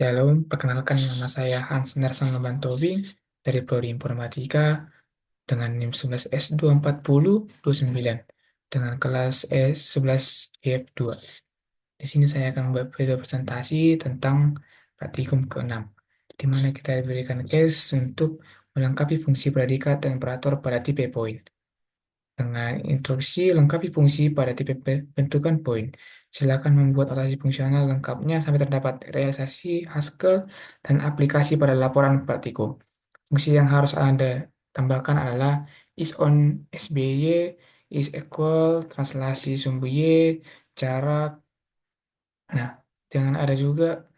Shalom, perkenalkan nama saya Hans Nelson Tobing dari Prodi Informatika dengan NIM 11S240029 dengan kelas E11YF2. Di sini saya akan membuat presentasi tentang praktikum ke-6, di mana kita diberikan case untuk melengkapi fungsi predikat dan operator pada tipe poin. Dengan instruksi lengkapi fungsi pada tipe bentukan poin. Silakan membuat notasi fungsional lengkapnya sampai terdapat realisasi Haskell dan aplikasi pada laporan praktikum. Fungsi yang harus Anda tambahkan adalah is on SBY, is equal, translasi sumbu Y, jarak. Nah, jangan ada juga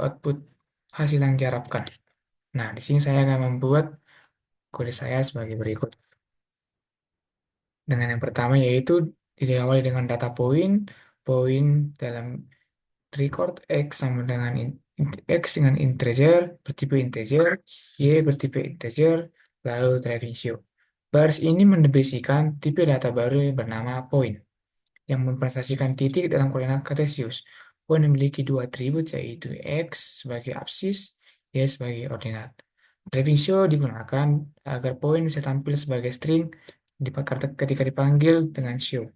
output hasil yang diharapkan. Nah, di sini saya akan membuat kode saya sebagai berikut. Dengan yang pertama yaitu diawali dengan data poin, poin dalam record X sama dengan X dengan integer, bertipe integer, Y bertipe integer, lalu driving show. Baris ini mendefinisikan tipe data baru yang bernama poin, yang mempresentasikan titik dalam koordinat kartesius. Poin memiliki dua atribut yaitu X sebagai absis, Y sebagai ordinat. Driving show digunakan agar poin bisa tampil sebagai string ketika dipanggil dengan show.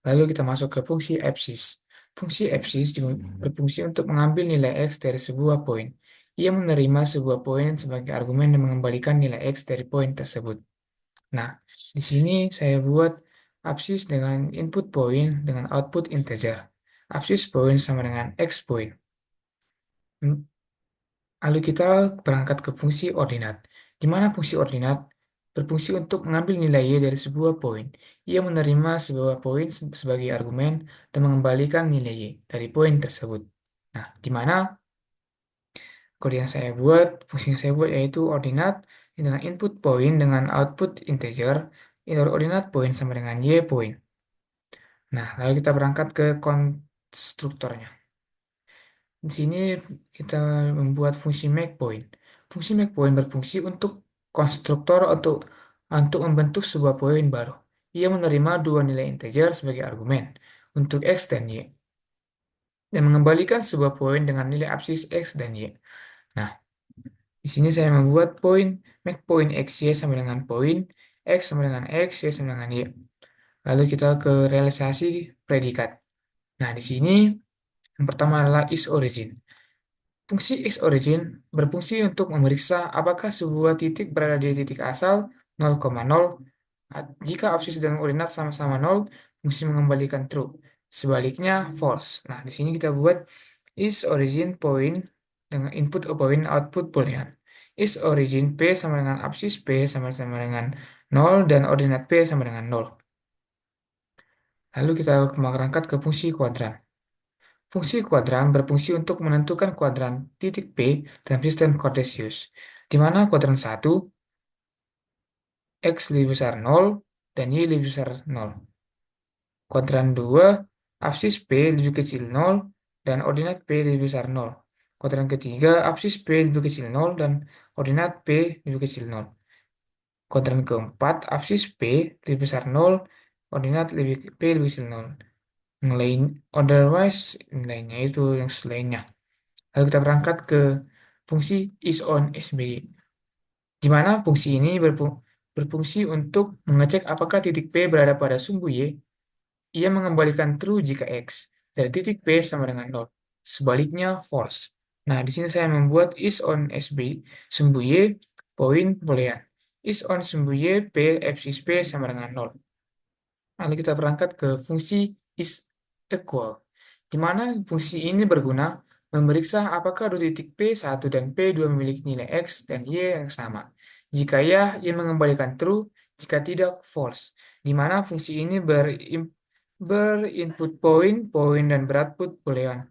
Lalu kita masuk ke fungsi absis. Fungsi absis berfungsi untuk mengambil nilai X dari sebuah poin. Ia menerima sebuah poin sebagai argumen dan mengembalikan nilai X dari poin tersebut. Nah, di sini saya buat absis dengan input poin dengan output integer. Absis poin sama dengan X poin. Lalu kita berangkat ke fungsi ordinat, di mana fungsi ordinat berfungsi untuk mengambil nilai Y dari sebuah poin. Ia menerima sebuah poin sebagai argumen dan mengembalikan nilai Y dari poin tersebut. Nah, di mana kode yang saya buat, fungsi yang saya buat yaitu ordinat dengan input poin dengan output integer, ordinat poin sama dengan Y poin. Nah, lalu kita berangkat ke konstruktornya. Di sini kita membuat fungsi makePoint. Fungsi makePoint berfungsi untuk konstruktor untuk membentuk sebuah poin baru. Ia menerima dua nilai integer sebagai argumen untuk X dan Y, dan mengembalikan sebuah poin dengan nilai absis X dan Y. Nah, di sini saya membuat poin makePoint XY sama dengan poin X sama dengan X, Y sama dengan Y. Lalu kita ke realisasi predikat. Nah, di sini yang pertama adalah isOrigin. Fungsi xOrigin berfungsi untuk memeriksa apakah sebuah titik berada di titik asal 0,0. Jika absis dan ordinat sama-sama 0, fungsi mengembalikan true. Sebaliknya, false. Nah, di sini kita buat isOrigin point dengan input point output boolean. IsOrigin P sama dengan absis P sama-sama dengan 0 dan ordinat P sama dengan 0. Lalu kita berangkat ke fungsi kuadran. Fungsi kuadran berfungsi untuk menentukan kuadran titik P dalam sistem Cartesius, di mana kuadran 1, X lebih besar 0, dan Y lebih besar 0. Kuadran 2, absis P lebih kecil 0, dan ordinat P lebih besar 0. Kuadran ketiga, absis P lebih kecil 0, dan ordinat P lebih kecil 0. Kuadran keempat, absis P lebih besar 0, ordinat P lebih kecil 0. Yang lain, otherwise, nilainya itu yang selainnya. Lalu kita berangkat ke fungsi isOnSBY, di mana fungsi ini berfungsi untuk mengecek apakah titik P berada pada sumbu Y. Ia mengembalikan true jika X dari titik P sama dengan 0. Sebaliknya, false. Nah, di sini saya membuat isOnSBY, sumbu Y, poin boolean. Is on sumbu Y, P, absis P sama dengan 0. Lalu kita berangkat ke fungsi isEqual, di mana fungsi ini berguna memeriksa apakah dua titik P1 dan P2 memiliki nilai X dan Y yang sama. Jika ya, ia mengembalikan true, jika tidak, false. Di mana fungsi ini berinput poin, poin, dan beroutput boolean.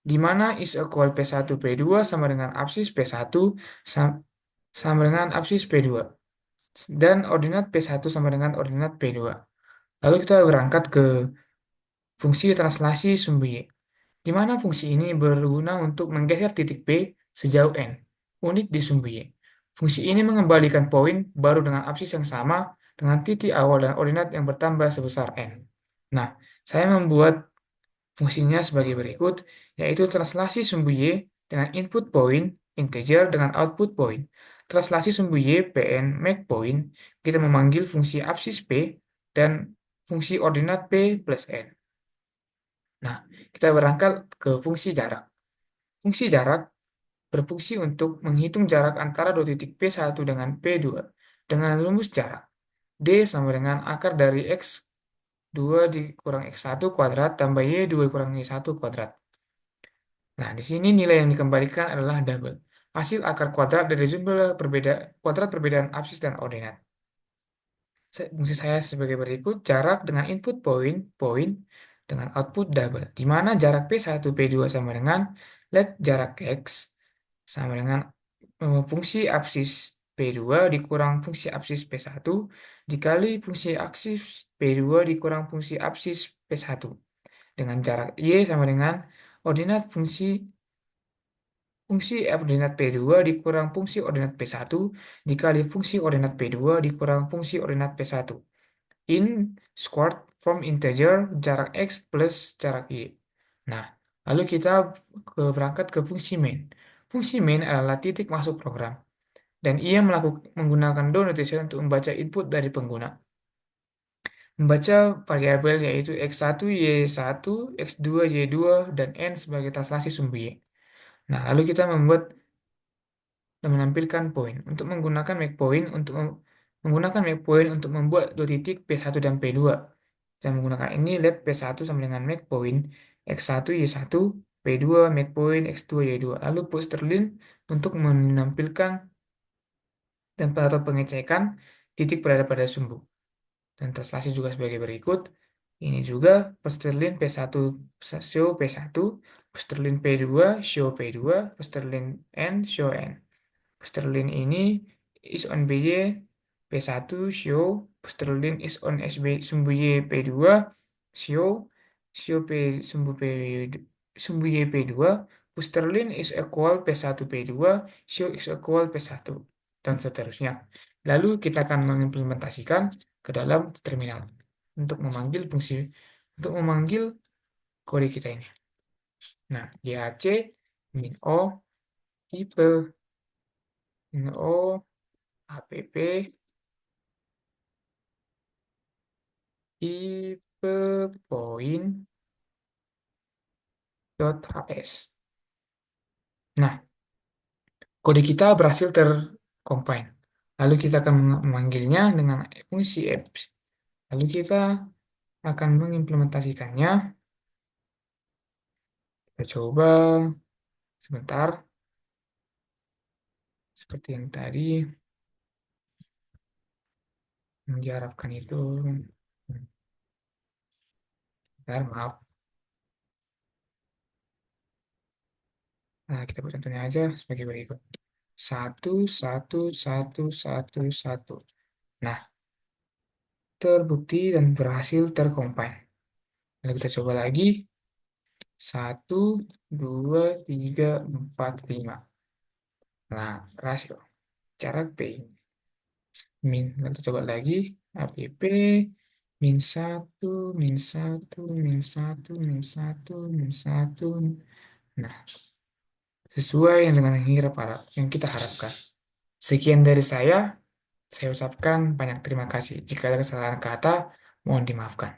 Di mana is equal P1 P2 sama dengan absis P1 sama dengan absis P2. Dan ordinat P1 sama dengan ordinat P2. Lalu kita berangkat ke fungsi translasi sumbu Y, di mana fungsi ini berguna untuk menggeser titik P sejauh N, unit di sumbu Y. Fungsi ini mengembalikan poin baru dengan absis yang sama dengan titik awal dan ordinat yang bertambah sebesar N. Nah, saya membuat Fungsinya sebagai berikut, yaitu translasi sumbu Y dengan input point integer dengan output point. Translasi sumbu Y Pn make point, kita memanggil fungsi absis P dan fungsi ordinat P plus N. Nah, kita berangkat ke fungsi jarak. Fungsi jarak berfungsi untuk menghitung jarak antara dua titik P1 dengan P2 dengan rumus jarak. D sama dengan akar dari X2 dikurang X1 kuadrat tambah Y2 kurang Y1 kuadrat. Nah, di sini nilai yang dikembalikan adalah double. Hasil akar kuadrat dari jumlah kuadrat perbedaan absis dan ordinat. Fungsi saya sebagai berikut, jarak dengan input point dengan output double. Di mana jarak P1, P2 sama dengan let jarak X sama dengan fungsi absis P2 dikurang fungsi absis P1 dikali fungsi absis P2 dikurang fungsi absis P1. Dengan jarak Y sama dengan ordinat fungsi ordinat P2 dikurang fungsi ordinat P1 dikali fungsi ordinat P2 dikurang fungsi ordinat P1. In squared from integer jarak X plus jarak Y. Nah, lalu kita berangkat ke fungsi main. Fungsi main adalah titik masuk program. Dan ia menggunakan do notation untuk membaca input dari pengguna. Membaca variabel yaitu X1, Y1, X2, Y2, dan N sebagai translasi sumbu Y. Nah, lalu kita membuat dan menampilkan poin. Untuk menggunakan make point menggunakan make point untuk membuat dua titik P1 dan P2. Kita menggunakan ini let P1 sama dengan make point X1 Y1 P2 make point X2 Y2. Lalu pusterlin untuk menampilkan dan atau pengecekan titik berada pada sumbu. Dan translasi juga sebagai berikut. Ini juga pusterlin P1 show P1, pusterlin P2 show P2, pusterlin N show N. Sterling ini is on BY P1 show Sterling is on SB sumbu Y P2 show sumbu Y P2 Sterling is equal P1 P2 show is equal P1 dan seterusnya. Lalu kita akan mengimplementasikan ke dalam terminal untuk memanggil kode kita ini. Nah, DAC min O tipe min O app tipe point.hs. Nah, kode kita berhasil tercombine. Lalu kita akan memanggilnya dengan fungsi apps. Lalu kita akan mengimplementasikannya. Kita coba sebentar. Seperti yang tadi yang diharapkan itu. Bentar, maaf. Nah, kita buat contohnya aja sebagai berikut. 1, 1, 1, 1, 1. Nah, terbukti dan berhasil tercombine. Lalu kita coba lagi. 1, 2, 3, 4, 5. Nah, rasio. Cara P. Min. Kita coba lagi. APP. -1, -1, -1, -1, -1. Nah, sesuai dengan yang kita harapkan. Sekian dari saya ucapkan banyak terima kasih. Jika ada kesalahan kata, mohon dimaafkan.